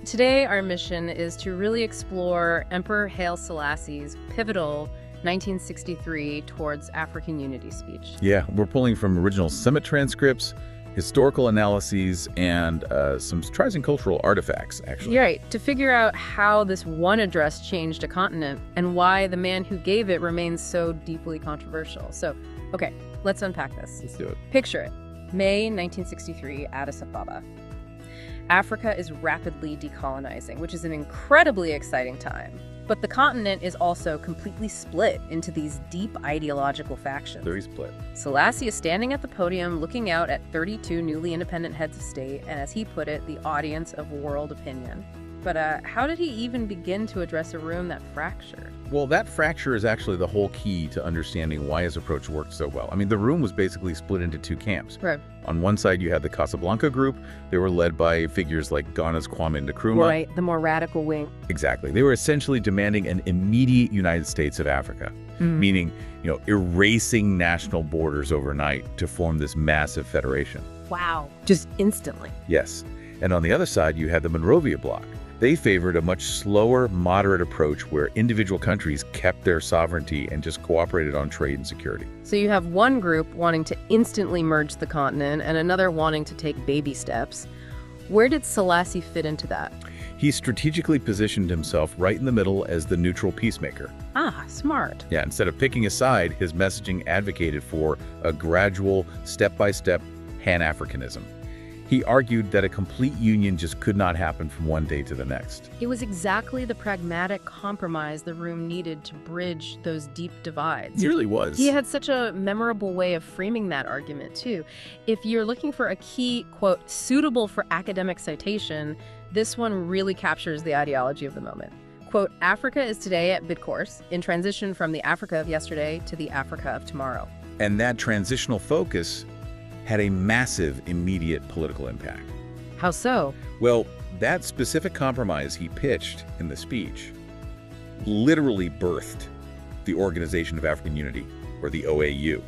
Today, our mission is to really explore Emperor Haile Selassie's pivotal 1963 towards African unity speech. Yeah, we're pulling from original summit transcripts, historical analyses, and some surprising cultural artifacts, actually. You're right, to figure out how this one address changed a continent and why the man who gave it remains so deeply controversial. So, okay, let's unpack this. Let's do it. Picture it. May 1963, Addis Ababa. Africa is rapidly decolonizing, which is an incredibly exciting time. But the continent is also completely split into these deep ideological factions. Very split. Selassie is standing at the podium looking out at 32 newly independent heads of state, and as he put it, the audience of world opinion. But how did he even begin to address a room that fractured? Well, that fracture is actually the whole key to understanding why his approach worked so well. I mean, the room was basically split into two camps. Right. On one side, you had the Casablanca group. They were led by figures like Ghana's Kwame Nkrumah. Right, the more radical wing. Exactly. They were essentially demanding an immediate United States of Africa, meaning, erasing national borders overnight to form this massive federation. Wow. Just instantly. Yes. And on the other side, you had the Monrovia bloc. They favored a much slower, moderate approach where individual countries kept their sovereignty and just cooperated on trade and security. So you have one group wanting to instantly merge the continent and another wanting to take baby steps. Where did Selassie fit into that? He strategically positioned himself right in the middle as the neutral peacemaker. Ah, smart. Yeah, instead of picking a side, his messaging advocated for a gradual, step-by-step Pan-Africanism. He argued that a complete union just could not happen from one day to the next. It was exactly the pragmatic compromise the room needed to bridge those deep divides. He really was. He had such a memorable way of framing that argument, too. If you're looking for a key, quote, suitable for academic citation, this one really captures the ideology of the moment. Quote, Africa is today at mid-course, in transition from the Africa of yesterday to the Africa of tomorrow. And that transitional focus had a massive immediate political impact. How so? Well, that specific compromise he pitched in the speech literally birthed the Organization of African Unity, or the OAU.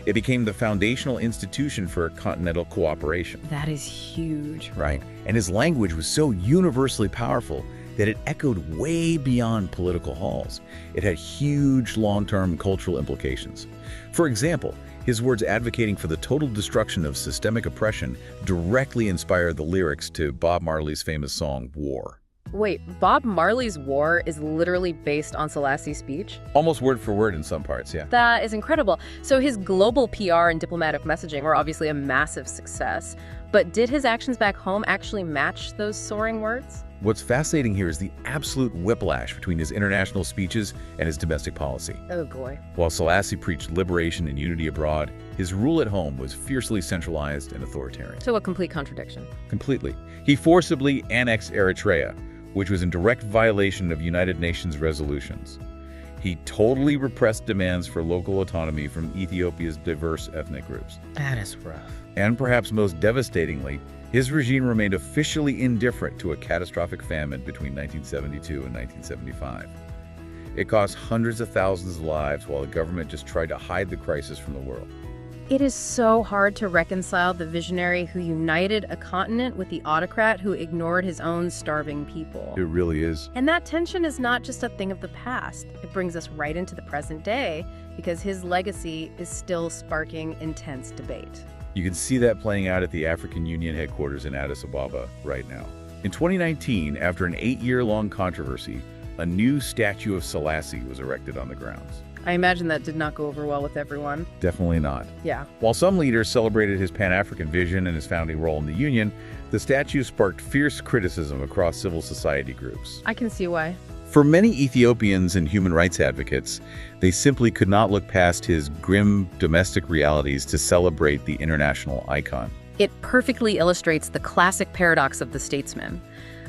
It became the foundational institution for continental cooperation. That is huge. Right. And his language was so universally powerful that it echoed way beyond political halls. It had huge long-term cultural implications. For example, his words advocating for the total destruction of systemic oppression directly inspired the lyrics to Bob Marley's famous song, War. Wait, Bob Marley's War is literally based on Selassie's speech? Almost word for word in some parts, yeah. That is incredible. So his global PR and diplomatic messaging were obviously a massive success. But did his actions back home actually match those soaring words? What's fascinating here is the absolute whiplash between his international speeches and his domestic policy. Oh boy. While Selassie preached liberation and unity abroad, his rule at home was fiercely centralized and authoritarian. So a complete contradiction. Completely. He forcibly annexed Eritrea, which was in direct violation of United Nations resolutions. He totally repressed demands for local autonomy from Ethiopia's diverse ethnic groups. That is rough. And perhaps most devastatingly, his regime remained officially indifferent to a catastrophic famine between 1972 and 1975. It cost hundreds of thousands of lives while the government just tried to hide the crisis from the world. It is so hard to reconcile the visionary who united a continent with the autocrat who ignored his own starving people. It really is. And that tension is not just a thing of the past. It brings us right into the present day because his legacy is still sparking intense debate. You can see that playing out at the African Union headquarters in Addis Ababa right now. In 2019, after an 8-year-long controversy, a new statue of Selassie was erected on the grounds. I imagine that did not go over well with everyone. Definitely not. Yeah. While some leaders celebrated his Pan-African vision and his founding role in the Union, the statue sparked fierce criticism across civil society groups. I can see why. For many Ethiopians and human rights advocates, they simply could not look past his grim domestic realities to celebrate the international icon. It perfectly illustrates the classic paradox of the statesman.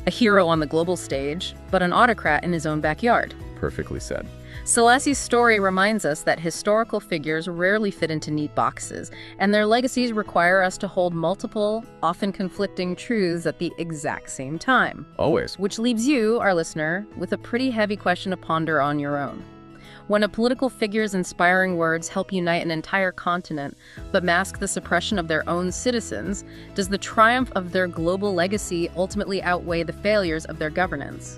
A hero on the global stage, but an autocrat in his own backyard. Perfectly said. Selassie's story reminds us that historical figures rarely fit into neat boxes, and their legacies require us to hold multiple, often conflicting truths at the exact same time. Always. Which leaves you, our listener, with a pretty heavy question to ponder on your own. When a political figure's inspiring words help unite an entire continent, but mask the suppression of their own citizens, does the triumph of their global legacy ultimately outweigh the failures of their governance?